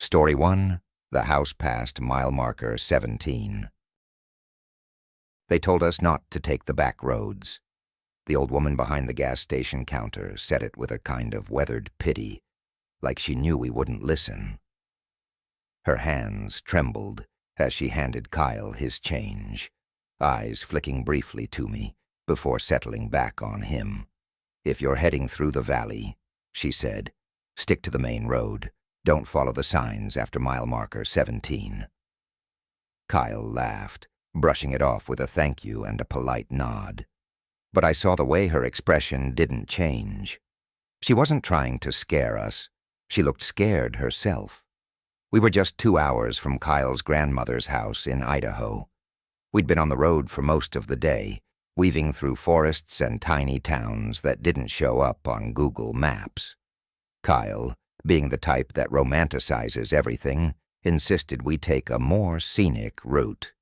Story 1, The House Past Mile Marker 17. They told us not to take the back roads. The old woman behind the gas station counter said it with a kind of weathered pity, like she knew we wouldn't listen. Her hands trembled as she handed Kyle his change, eyes flicking briefly to me before settling back on him. "If you're heading through the valley," she said, "stick to the main road. Don't follow the signs after mile marker 17. Kyle laughed, brushing it off with a thank you and a polite nod. But I saw the way her expression didn't change. She wasn't trying to scare us. She looked scared herself. We were just 2 hours from Kyle's grandmother's house in Idaho. We'd been on the road for most of the day, weaving through forests and tiny towns that didn't show up on Google Maps. Kyle, being the type that romanticizes everything, insisted we take a more scenic route.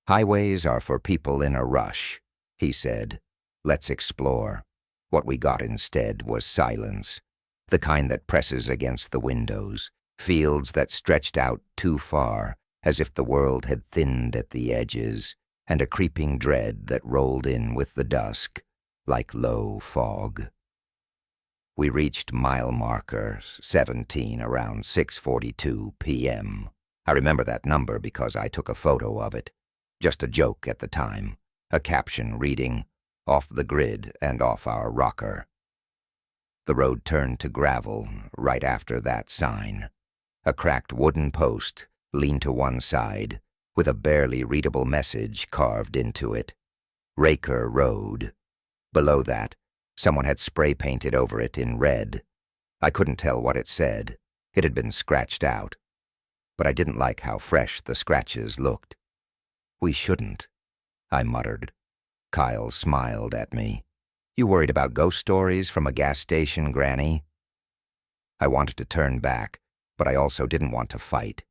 "Highways are for people in a rush," he said. "Let's explore." What we got instead was silence, the kind that presses against the windows, fields that stretched out too far, as if the world had thinned at the edges, and a creeping dread that rolled in with the dusk, like low fog. We reached mile marker 17 around 6:42 p.m. I remember that number because I took a photo of it. Just a joke at the time, a caption reading, "Off the grid and off our rocker." The road turned to gravel right after that sign. A cracked wooden post leaned to one side, with a barely readable message carved into it. Raker Road. Below that, someone had spray-painted over it in red. I couldn't tell what it said. It had been scratched out. But I didn't like how fresh the scratches looked. "We shouldn't," I muttered. Kyle smiled at me. "You worried about ghost stories from a gas station, Granny?" I wanted to turn back, but I also didn't want to fight.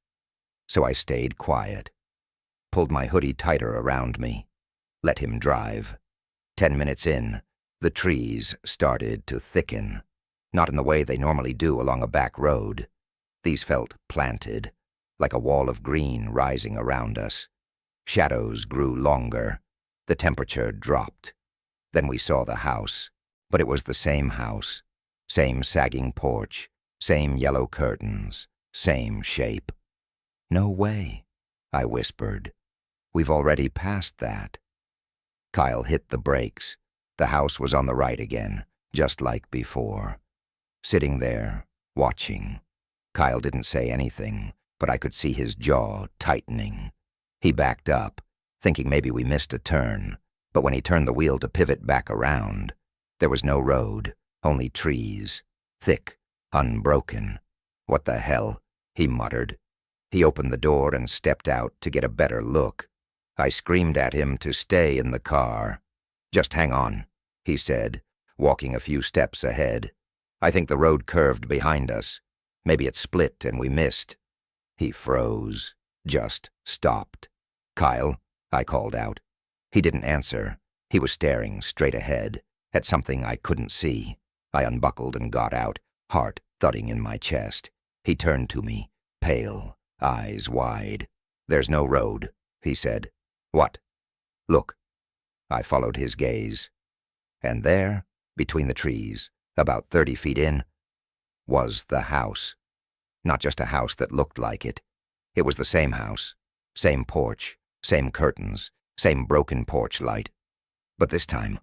So I stayed quiet, pulled my hoodie tighter around me, let him drive. 10 minutes in, the trees started to thicken, not in the way they normally do along a back road. These felt planted, like a wall of green rising around us. Shadows grew longer. The temperature dropped. Then we saw the house, but it was the same house, same sagging porch, same yellow curtains, same shape. "No way," I whispered. "We've already passed that." Kyle hit the brakes. The house was on the right again, just like before. Sitting there, watching. Kyle didn't say anything, but I could see his jaw tightening. He backed up, thinking maybe we missed a turn, but when he turned the wheel to pivot back around, there was no road, only trees, thick, unbroken. "What the hell?" he muttered. He opened the door and stepped out to get a better look. I screamed at him to stay in the car. "Just hang on," he said, walking a few steps ahead. "I think the road curved behind us. Maybe it split and we missed." He froze, just stopped. "Kyle," I called out. He didn't answer. He was staring straight ahead, at something I couldn't see. I unbuckled and got out, heart thudding in my chest. He turned to me, pale, eyes wide. "There's no road," he said. "What?" "Look." I followed his gaze. And there, between the trees, about 30 feet in, was the house. Not just a house that looked like it. It was the same house, same porch, same curtains, same broken porch light. But this time,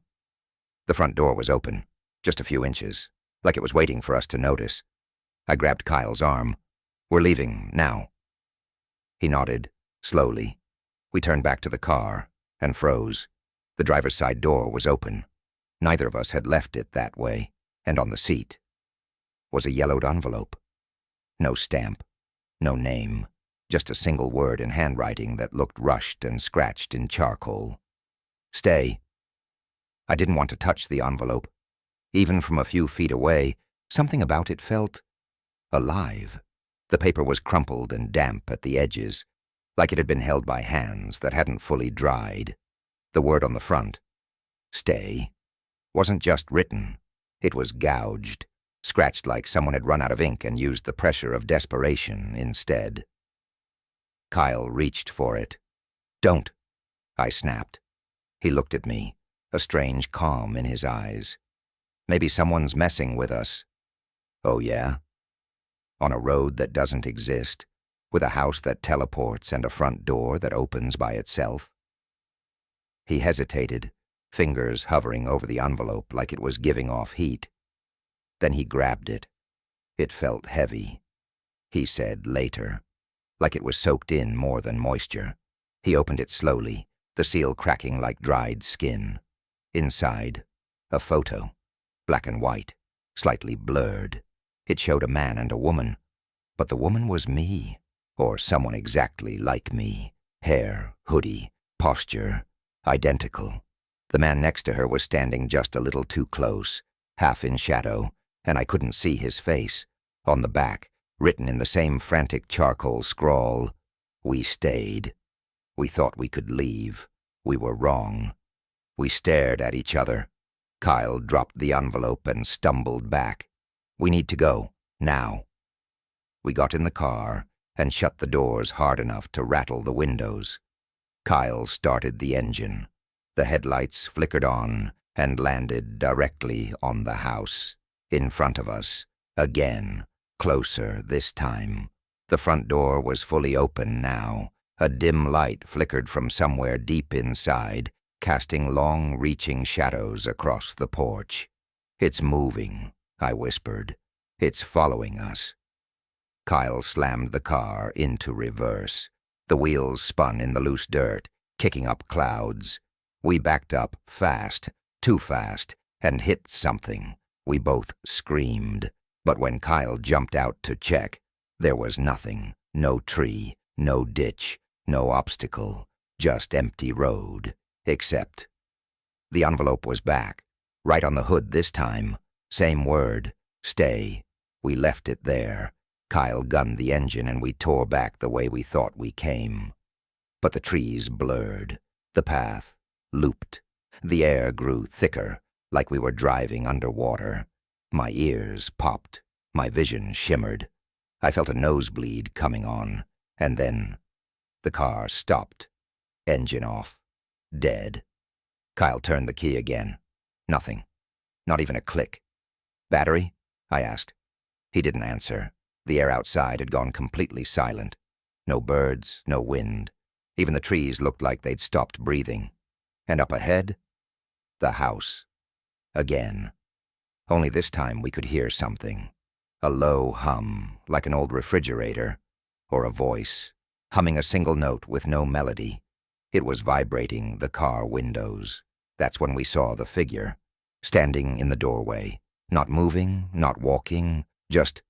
the front door was open, just a few inches, like it was waiting for us to notice. I grabbed Kyle's arm. "We're leaving, now." He nodded, slowly. We turned back to the car and froze. The driver's side door was open. Neither of us had left it that way, and on the seat was a yellowed envelope. No stamp, no name, just a single word in handwriting that looked rushed and scratched in charcoal. "Stay." I didn't want to touch the envelope. Even from a few feet away, something about it felt alive. The paper was crumpled and damp at the edges, like it had been held by hands that hadn't fully dried. The word on the front, "Stay," wasn't just written. It was gouged, scratched like someone had run out of ink and used the pressure of desperation instead. Kyle reached for it. "Don't," I snapped. He looked at me, a strange calm in his eyes. "Maybe someone's messing with us." "Oh yeah?" "On a road that doesn't exist, with a house that teleports and a front door that opens by itself." He hesitated, fingers hovering over the envelope like it was giving off heat. Then he grabbed it. It felt heavy. He said later, like it was soaked in more than moisture. He opened it slowly, the seal cracking like dried skin. Inside, a photo, black and white, slightly blurred. It showed a man and a woman, but the woman was me, or someone exactly like me. Hair, hoodie, posture, identical. The man next to her was standing just a little too close, half in shadow, and I couldn't see his face. On the back, written in the same frantic charcoal scrawl, "We stayed. We thought we could leave. We were wrong." We stared at each other. Kyle dropped the envelope and stumbled back. "We need to go, now." We got in the car and shut the doors hard enough to rattle the windows. Kyle started the engine. The headlights flickered on and landed directly on the house. In front of us, again, closer this time. The front door was fully open now. A dim light flickered from somewhere deep inside, casting long-reaching shadows across the porch. "It's moving," I whispered. "It's following us." Kyle slammed the car into reverse. The wheels spun in the loose dirt, kicking up clouds. We backed up fast, too fast, and hit something. We both screamed, but when Kyle jumped out to check, there was nothing. No tree, no ditch, no obstacle, just empty road. Except the envelope was back, right on the hood this time. Same word, stay. We left it there. Kyle gunned the engine and we tore back the way we thought we came. But the trees blurred. The path looped. The air grew thicker, like we were driving underwater. My ears popped. My vision shimmered. I felt a nosebleed coming on, and then the car stopped. Engine off. Dead. Kyle turned the key again. Nothing. Not even a click. "Battery?" I asked. He didn't answer. The air outside had gone completely silent. No birds, no wind. Even the trees looked like they'd stopped breathing. And up ahead, the house. Again. Only this time we could hear something. A low hum, like an old refrigerator, or a voice, humming a single note with no melody. It was vibrating the car windows. That's when we saw the figure, standing in the doorway, not moving, not walking, just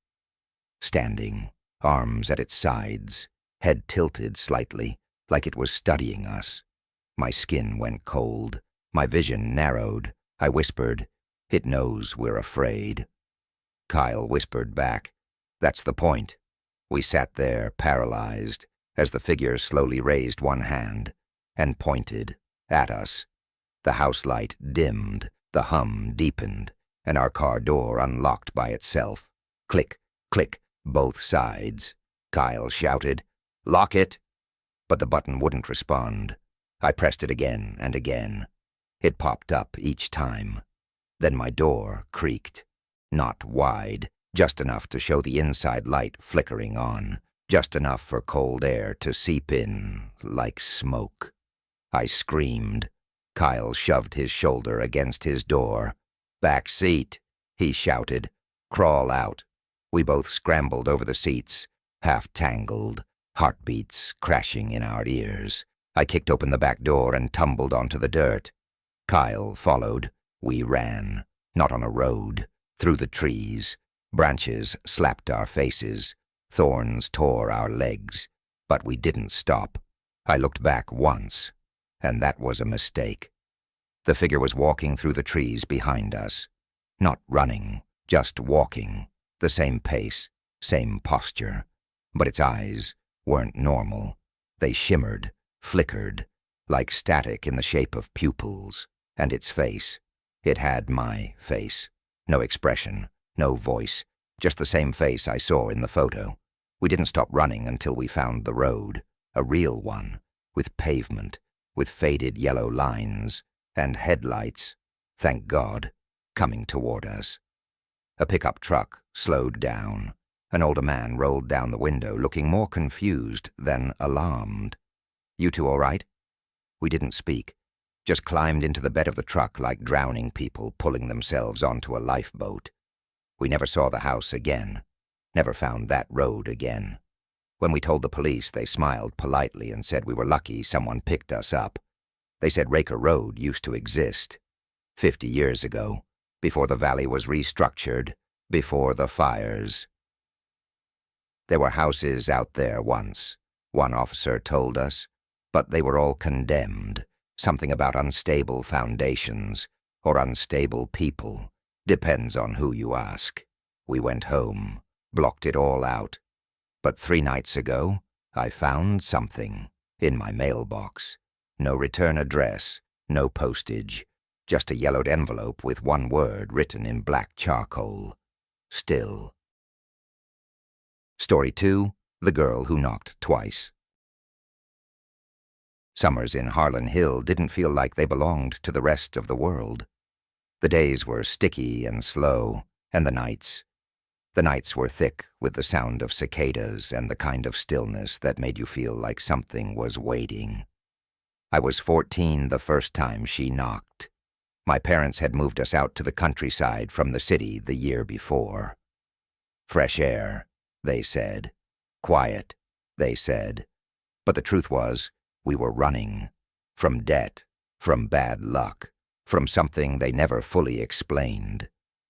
standing, arms at its sides, head tilted slightly, like it was studying us. My skin went cold. My vision narrowed. I whispered, "It knows we're afraid." Kyle whispered back, "That's the point." We sat there, paralyzed, as the figure slowly raised one hand and pointed at us. The house light dimmed, the hum deepened, and our car door unlocked by itself. Click, click, both sides. Kyle shouted, "Lock it!" But the button wouldn't respond. I pressed it again and again. It popped up each time. Then my door creaked. Not wide, just enough to show the inside light flickering on, just enough for cold air to seep in like smoke. I screamed. Kyle shoved his shoulder against his door. "Back seat," he shouted. "Crawl out." We both scrambled over the seats, half tangled, heartbeats crashing in our ears. I kicked open the back door and tumbled onto the dirt. Kyle followed. We ran, not on a road, through the trees. Branches slapped our faces. Thorns tore our legs. But we didn't stop. I looked back once, and that was a mistake. The figure was walking through the trees behind us. Not running, just walking. The same pace, same posture. But its eyes weren't normal. They shimmered, flickered, like static in the shape of pupils. And its face, it had my face. No expression, No voice, just the same face I saw in the photo. We didn't stop running until we found the road, a real one, with pavement, with faded yellow lines, and headlights, thank God, coming toward us. A pickup truck slowed down. An older man rolled down the window, looking more confused than alarmed. "You two all right?" We didn't speak, just climbed into the bed of the truck like drowning people pulling themselves onto a lifeboat. We never saw the house again, never found that road again. When we told the police, they smiled politely and said we were lucky someone picked us up. They said Raker Road used to exist 50 years ago, before the valley was restructured, before the fires. There were houses out there once, one officer told us, but they were all condemned. Something about unstable foundations, or unstable people. Depends on who you ask. We went home, blocked it all out. But 3 nights ago, I found something in my mailbox. No return address, no postage, just a yellowed envelope with one word written in black charcoal. Still. Story 2, The Girl Who Knocked Twice. Summers in Harlan Hill didn't feel like they belonged to the rest of the world. The days were sticky and slow, and the nights. The nights were thick with the sound of cicadas and the kind of stillness that made you feel like something was waiting. I was 14 the first time she knocked. My parents had moved us out to the countryside from the city the year before. Fresh air, they said. Quiet, they said. But the truth was, we were running. From debt, from bad luck, from something they never fully explained.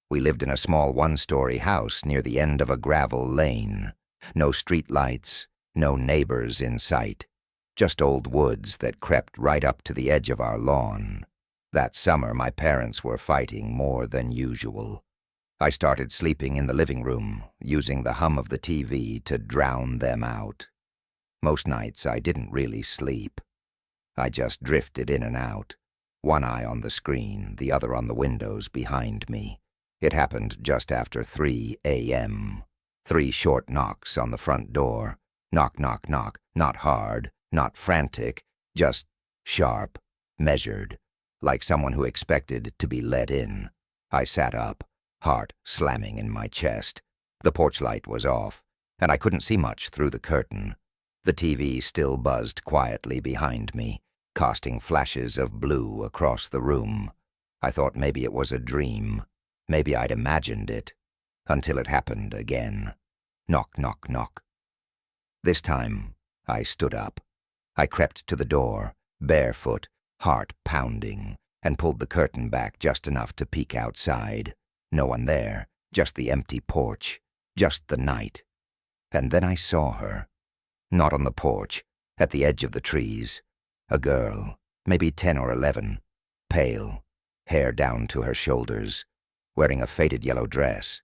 We lived in a small 1-story house near the end of a gravel lane. No street lights, no neighbors in sight. Just old woods that crept right up to the edge of our lawn. That summer, my parents were fighting more than usual. I started sleeping in the living room, using the hum of the TV to drown them out. Most nights I didn't really sleep. I just drifted in and out, one eye on the screen, the other on the windows behind me. It happened just after 3 a.m. 3 short knocks on the front door. Knock, knock, knock. Not hard, not frantic, just sharp, measured, like someone who expected to be let in. I sat up, heart slamming in my chest. The porch light was off, and I couldn't see much through the curtain. The TV still buzzed quietly behind me, casting flashes of blue across the room. I thought maybe it was a dream. Maybe I'd imagined it, until it happened again. Knock, knock, knock. This time, I stood up. I crept to the door, barefoot, heart pounding, and pulled the curtain back just enough to peek outside. No one there, just the empty porch, just the night. And then I saw her. Not on the porch, at the edge of the trees. A girl, maybe 10 or 11, pale, hair down to her shoulders, wearing a faded yellow dress.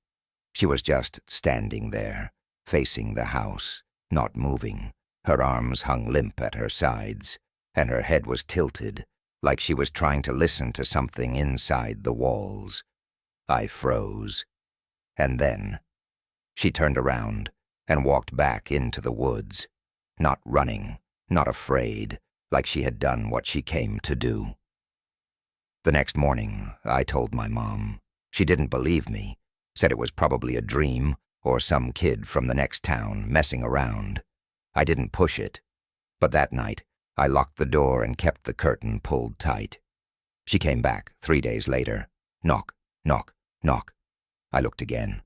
She was just standing there, facing the house, not moving. Her arms hung limp at her sides, and her head was tilted, like she was trying to listen to something inside the walls. I froze. And then she turned around and walked back into the woods, not running, not afraid, like she had done what she came to do. The next morning, I told my mom. She didn't believe me, said it was probably a dream or some kid from the next town messing around. I didn't push it, but that night I locked the door and kept the curtain pulled tight. She came back 3 days later. Knock, knock, knock. I looked again.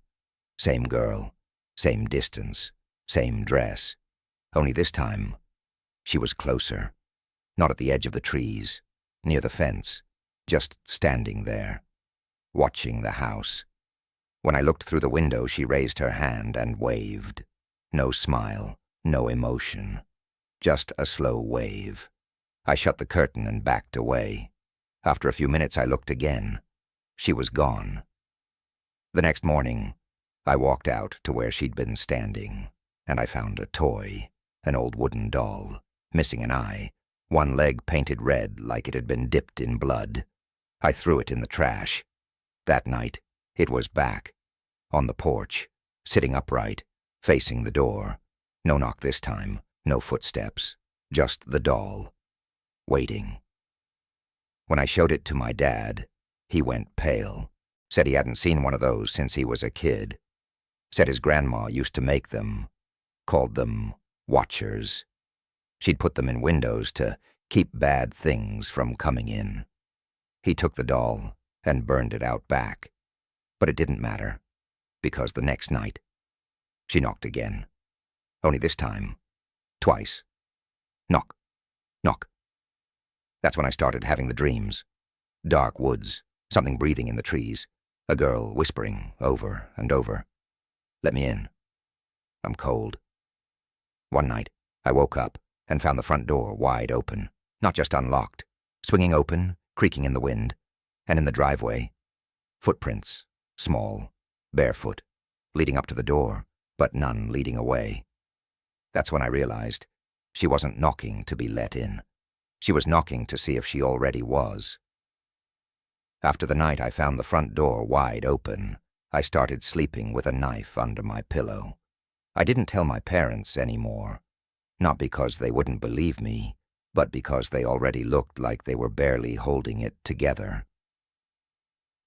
Same girl, same distance, same dress. Only this time, she was closer. Not at the edge of the trees, near the fence, just standing there, watching the house. When I looked through the window, she raised her hand and waved. No smile, no emotion, just a slow wave. I shut the curtain and backed away. After a few minutes, I looked again. She was gone. The next morning, I walked out to where she'd been standing, and I found a toy, an old wooden doll, missing an eye, one leg painted red like it had been dipped in blood. I threw it in the trash. That night, it was back. on the porch, sitting upright, facing the door. No knock this time, no footsteps, just the doll, waiting. When I showed it to my dad, he went pale, said he hadn't seen one of those since he was a kid, said his grandma used to make them, called them watchers. She'd put them in windows to keep bad things from coming in. He took the doll and burned it out back, but it didn't matter, because the next night, she knocked again. Only this time, twice. Knock, knock. That's when I started having the dreams. Dark woods, something breathing in the trees, a girl whispering over and over. Let me in. I'm cold. One night, I woke up and found the front door wide open, not just unlocked, swinging open, creaking in the wind, and in the driveway, footprints, small, barefoot, leading up to the door, but none leading away. That's when I realized she wasn't knocking to be let in. She was knocking to see if she already was. After the night I found the front door wide open, I started sleeping with a knife under my pillow. I didn't tell my parents anymore, not because they wouldn't believe me, but because they already looked like they were barely holding it together.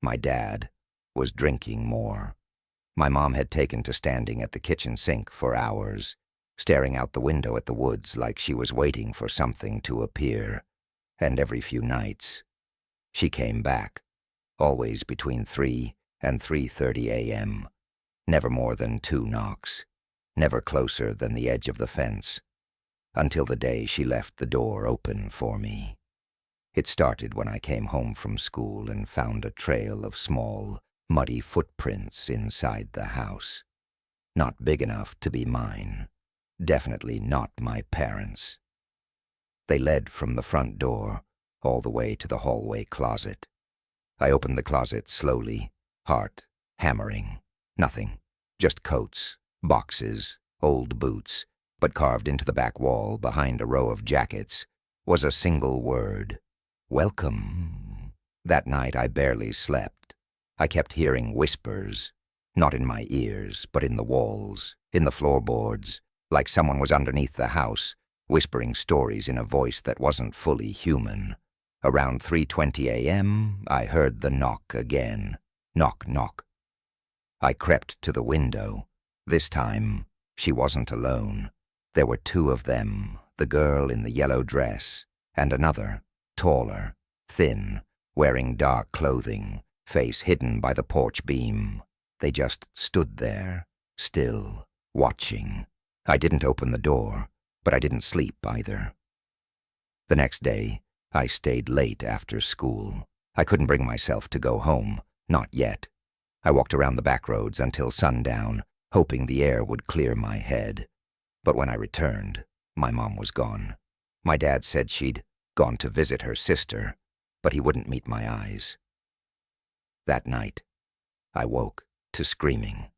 My dad was drinking more. My mom had taken to standing at the kitchen sink for hours, staring out the window at the woods like she was waiting for something to appear. And every few nights, she came back, always between 3 and 3:30 a.m., never more than 2 knocks, never closer than the edge of the fence, until the day she left the door open for me. It started when I came home from school and found a trail of small, muddy footprints inside the house. Not big enough to be mine. Definitely not my parents'. They led from the front door all the way to the hallway closet. I opened the closet slowly, heart hammering. Nothing, just coats, boxes, old boots, but carved into the back wall behind a row of jackets was a single word: welcome. That night I barely slept. I kept hearing whispers, not in my ears, but in the walls, in the floorboards, like someone was underneath the house, whispering stories in a voice that wasn't fully human. Around 3:20 a.m., I heard the knock again. Knock, knock. I crept to the window. This time, she wasn't alone. There were 2 of them, the girl in the yellow dress, and another, taller, thin, wearing dark clothing, face hidden by the porch beam. They just stood there, still, watching. I didn't open the door, but I didn't sleep either. The next day, I stayed late after school. I couldn't bring myself to go home, not yet. I walked around the back roads until sundown, hoping the air would clear my head. But when I returned, my mom was gone. My dad said she'd gone to visit her sister, but he wouldn't meet my eyes. That night, I woke to screaming.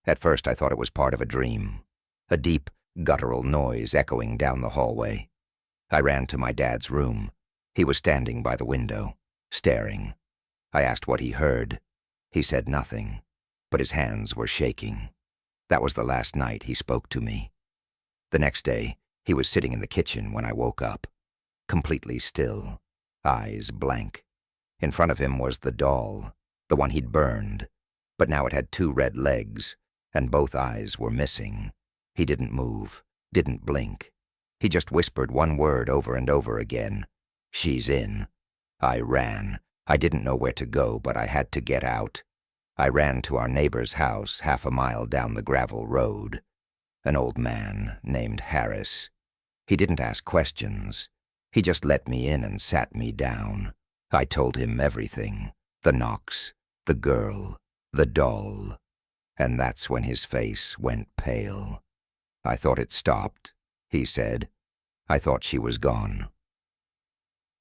At first I thought it was part of a dream, a deep, guttural noise echoing down the hallway. I ran to my dad's room. He was standing by the window, staring. I asked what he heard. He said nothing, but his hands were shaking. That was the last night he spoke to me. The next day, he was sitting in the kitchen when I woke up, completely still, eyes blank. In front of him was the doll, the one he'd burned, but now it had 2 red legs, and both eyes were missing. He didn't move, didn't blink. He just whispered one word over and over again: "She's in." I ran. I didn't know where to go, but I had to get out. I ran to our neighbor's house 1/2 a mile down the gravel road. An old man named Harris. He didn't ask questions. He just let me in and sat me down. I told him everything: the knocks, the girl, the doll. And that's when his face went pale. "I thought it stopped," he said. "I thought she was gone."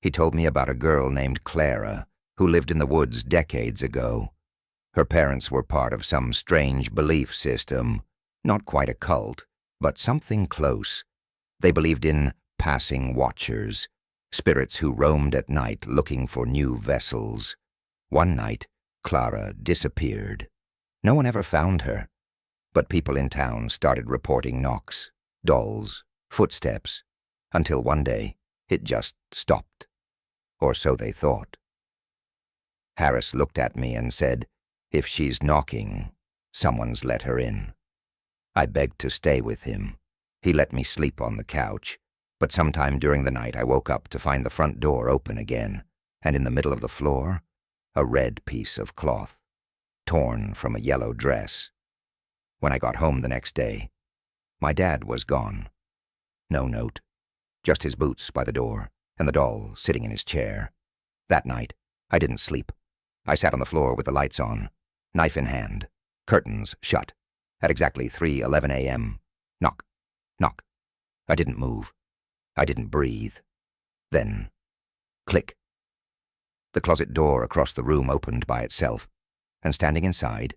He told me about a girl named Clara who lived in the woods decades ago. Her parents were part of some strange belief system, not quite a cult, but something close. They believed in passing watchers, spirits who roamed at night looking for new vessels. One night, Clara disappeared. No one ever found her, but people in town started reporting knocks, dolls, footsteps, until one day it just stopped. Or so they thought. Harris looked at me and said, "If she's knocking, someone's let her in." I begged to stay with him. He let me sleep on the couch, but sometime during the night I woke up to find the front door open again, and in the middle of the floor, a red piece of cloth, torn from a yellow dress. When I got home the next day, my dad was gone. No note, just his boots by the door and the doll sitting in his chair. That night, I didn't sleep. I sat on the floor with the lights on, knife in hand, curtains shut. At exactly 3:11 a.m., knock, knock. I didn't move. I didn't breathe. Then, click. The closet door across the room opened by itself, and standing inside,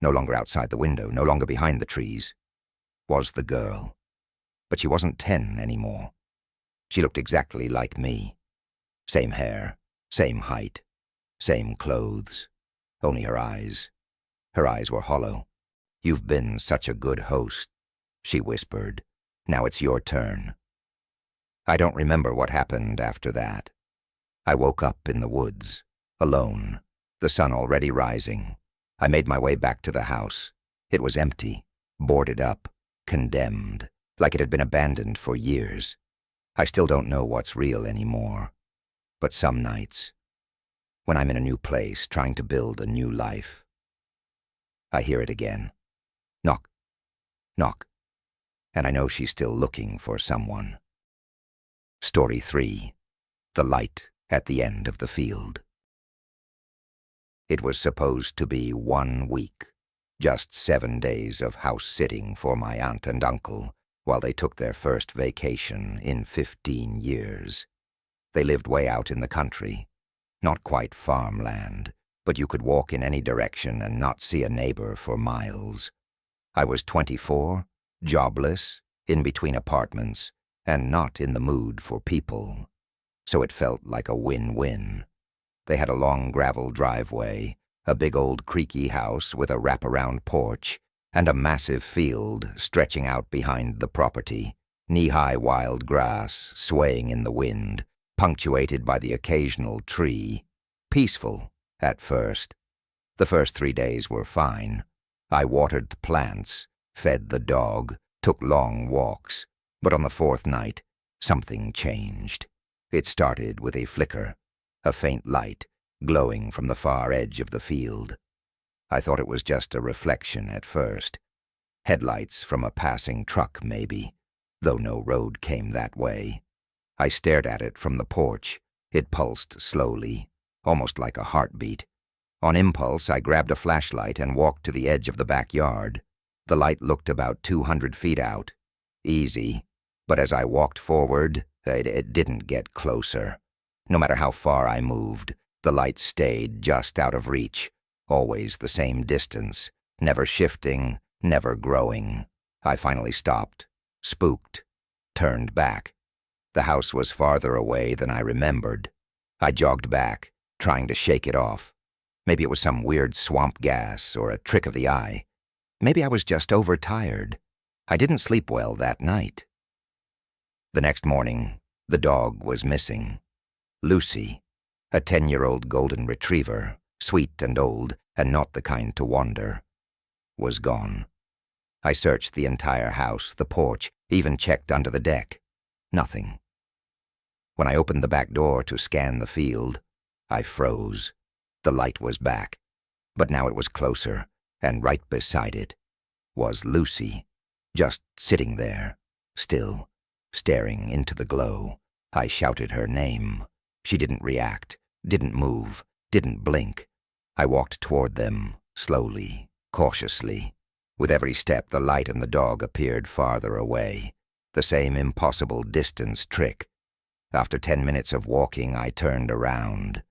no longer outside the window, no longer behind the trees, was the girl. But she wasn't 10 anymore. She looked exactly like me. Same hair, same height, same clothes. Only her eyes. Her eyes were hollow. "You've been such a good host," she whispered. "Now it's your turn." I don't remember what happened after that. I woke up in the woods, alone, the sun already rising. I made my way back to the house. It was empty, boarded up, condemned, like it had been abandoned for years. I still don't know what's real anymore. But some nights, when I'm in a new place trying to build a new life, I hear it again. Knock, knock. And I know she's still looking for someone. Story 3. The Light at the End of the Field. It was supposed to be 1 week, just 7 days of house-sitting for my aunt and uncle while they took their first vacation in 15 years. They lived way out in the country, not quite farmland, but you could walk in any direction and not see a neighbor for miles. I was 24, jobless, in between apartments, and not in the mood for people. So it felt like a win-win. They had a long gravel driveway, a big old creaky house with a wraparound porch, and a massive field stretching out behind the property, knee-high wild grass swaying in the wind, punctuated by the occasional tree. Peaceful, at first. The first 3 days were fine. I watered the plants, fed the dog, took long walks, but on the 4th night, something changed. It started with a flicker, a faint light glowing from the far edge of the field. I thought it was just a reflection at first. Headlights from a passing truck, maybe, though no road came that way. I stared at it from the porch. It pulsed slowly, almost like a heartbeat. On impulse, I grabbed a flashlight and walked to the edge of the backyard. The light looked about 200 feet out. Easy. But as I walked forward, it didn't get closer. No matter how far I moved, the light stayed just out of reach, always the same distance, never shifting, never growing. I finally stopped, spooked, turned back. The house was farther away than I remembered. I jogged back, trying to shake it off. Maybe it was some weird swamp gas or a trick of the eye. Maybe I was just overtired. I didn't sleep well that night. The next morning, the dog was missing. Lucy, a 10-year-old golden retriever, sweet and old and not the kind to wander, was gone. I searched the entire house, the porch, even checked under the deck. Nothing. When I opened the back door to scan the field, I froze. The light was back, but now it was closer, and right beside it was Lucy, just sitting there, still, staring into the glow. I shouted her name. She didn't react, didn't move, didn't blink. I walked toward them, slowly, cautiously. With every step, the light and the dog appeared farther away. The same impossible distance trick. After 10 minutes of walking, I turned around.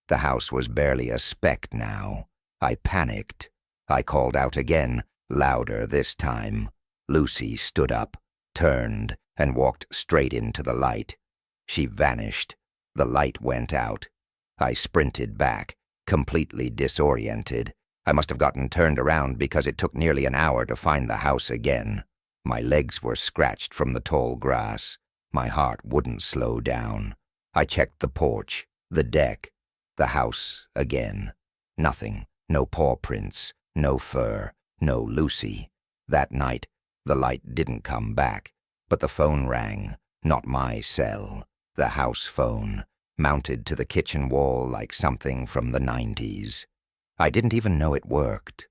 The house was barely a speck now. I panicked. I called out again, louder this time. Lucy stood up, turned, and walked straight into the light. She vanished. The light went out. I sprinted back, completely disoriented. I must have gotten turned around because it took nearly an hour to find the house again. My legs were scratched from the tall grass. My heart wouldn't slow down. I checked the porch, the deck, the house again. Nothing. No paw prints, no fur, no Lucy. That night, the light didn't come back, but the phone rang. Not my cell. The house phone, mounted to the kitchen wall like something from the 90s. I didn't even know it worked.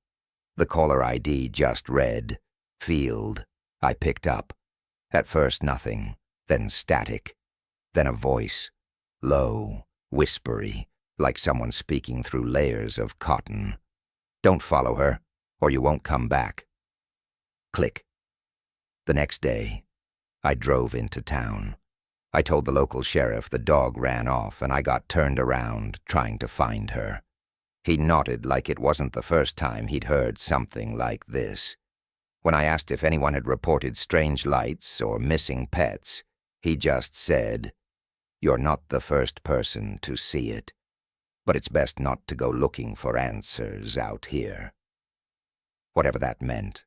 The caller ID just read, Field. I picked up. At first nothing, then static, then a voice, low, whispery, like someone speaking through layers of cotton. Don't follow her, or you won't come back. Click. The next day, I drove into town. I told the local sheriff the dog ran off and I got turned around trying to find her. He nodded like it wasn't the first time he'd heard something like this. When I asked if anyone had reported strange lights or missing pets, he just said, "You're not the first person to see it, but it's best not to go looking for answers out here." Whatever that meant.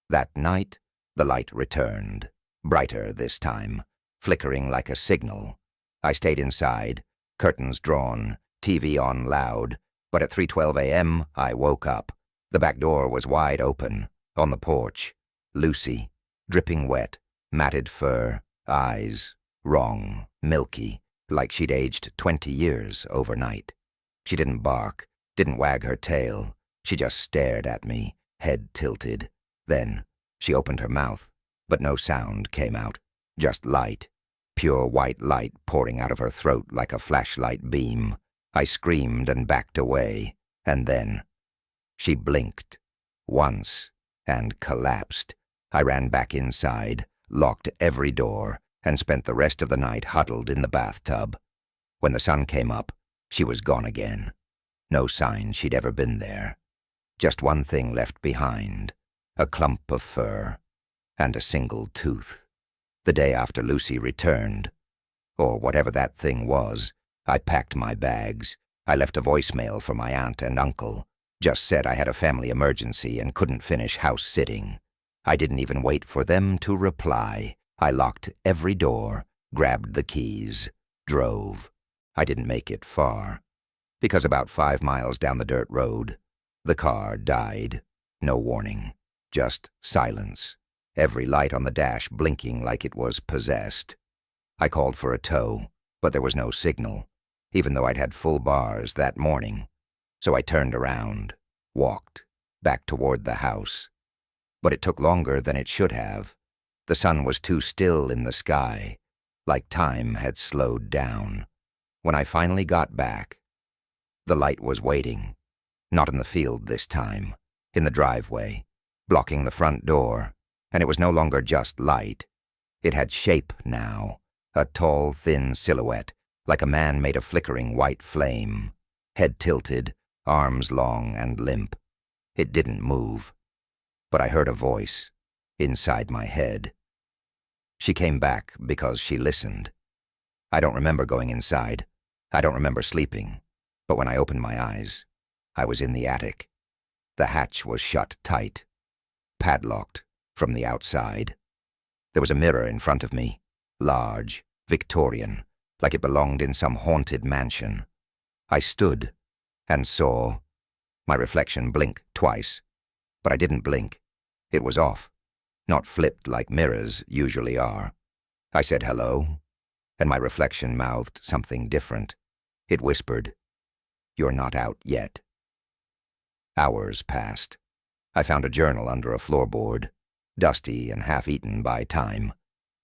That night, the light returned, brighter this time, flickering like a signal. I stayed inside, curtains drawn, TV on loud, but at 3:12 a.m. I woke up. The back door was wide open. On the porch, Lucy, dripping wet, matted fur, eyes, wrong, milky, like she'd aged 20 years overnight. She didn't bark, didn't wag her tail. She just stared at me, head tilted. Then she opened her mouth, but no sound came out, just light, pure white light pouring out of her throat like a flashlight beam. I screamed and backed away, and then she blinked, once, and collapsed. I ran back inside, locked every door, and spent the rest of the night huddled in the bathtub. When the sun came up, she was gone again. No sign she'd ever been there. Just one thing left behind, a clump of fur, and a single tooth. The day after Lucy returned, or whatever that thing was, I packed my bags. I left a voicemail for my aunt and uncle. Just said I had a family emergency and couldn't finish house sitting. I didn't even wait for them to reply. I locked every door, grabbed the keys, drove. I didn't make it far, because about 5 miles down the dirt road, the car died. No warning, just silence. Every light on the dash blinking like it was possessed. I called for a tow, but there was no signal, even though I'd had full bars that morning. So I turned around, walked, back toward the house. But it took longer than it should have. The sun was too still in the sky, like time had slowed down. When I finally got back, the light was waiting. Not in the field this time, in the driveway, blocking the front door, and it was no longer just light. It had shape now, a tall, thin silhouette, like a man made of flickering white flame, head tilted, arms long and limp. It didn't move, but I heard a voice inside my head. She came back because she listened. I don't remember going inside. I don't remember sleeping, but when I opened my eyes, I was in the attic. The hatch was shut tight, padlocked from the outside. There was a mirror in front of me, large, Victorian, like it belonged in some haunted mansion. I stood and saw my reflection blink twice, but I didn't blink. It was off, not flipped like mirrors usually are. I said hello, and my reflection mouthed something different. It whispered, "You're not out yet." Hours passed. I found a journal under a floorboard, dusty and half-eaten by time.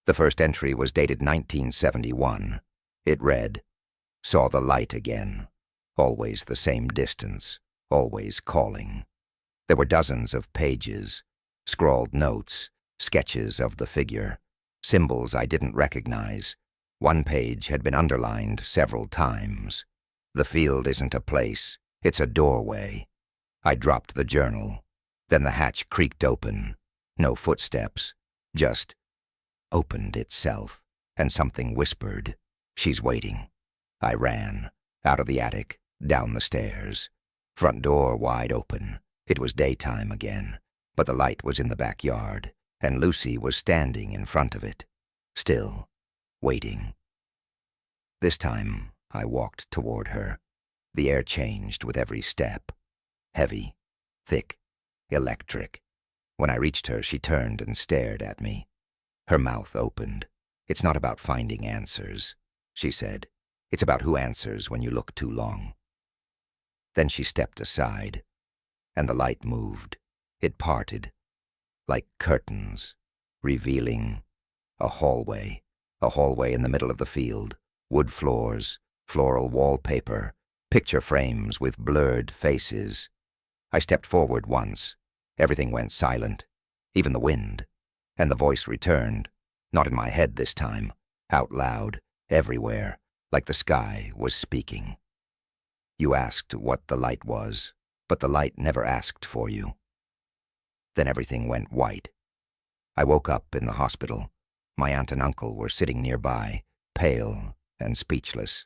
The first entry was dated 1971. It read, "Saw the light again. Always the same distance, always calling." There were dozens of pages, scrawled notes, sketches of the figure, symbols I didn't recognize. One page had been underlined several times. "The field isn't a place, it's a doorway." I dropped the journal. Then the hatch creaked open. No footsteps, just opened itself, and something whispered, "She's waiting." I ran, out of the attic, down the stairs. Front door wide open. It was daytime again, but the light was in the backyard, and Lucy was standing in front of it, still, waiting. This time, I walked toward her. The air changed with every step. Heavy, thick, electric. When I reached her, she turned and stared at me. Her mouth opened. "It's not about finding answers," she said. "It's about who answers when you look too long." Then she stepped aside, and the light moved. It parted, like curtains, revealing a hallway in the middle of the field, wood floors, floral wallpaper, picture frames with blurred faces. I stepped forward once. Everything went silent, even the wind, and the voice returned, not in my head this time, out loud, everywhere, like the sky was speaking. "You asked what the light was, but the light never asked for you." Then everything went white. I woke up in the hospital. My aunt and uncle were sitting nearby, pale and speechless.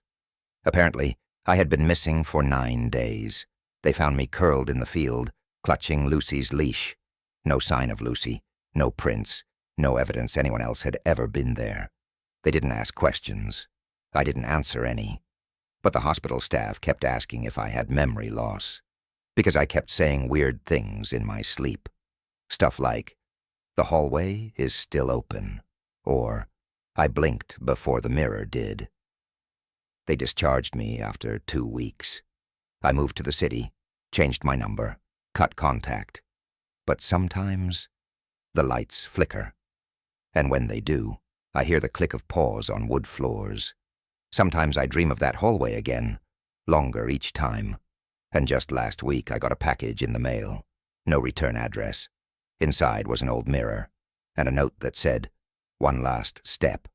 Apparently, I had been missing for 9 days. They found me curled in the field, clutching Lucy's leash. No sign of Lucy, no prints, no evidence anyone else had ever been there. They didn't ask questions. I didn't answer any. But the hospital staff kept asking if I had memory loss, because I kept saying weird things in my sleep. Stuff like, "The hallway is still open," or, "I blinked before the mirror did." They discharged me after 2 weeks. I moved to the city, changed my number, cut contact. But sometimes the lights flicker. And when they do, I hear the click of paws on wood floors. Sometimes I dream of that hallway again, longer each time. And just last week I got a package in the mail. No return address. Inside was an old mirror, and a note that said, "One last step."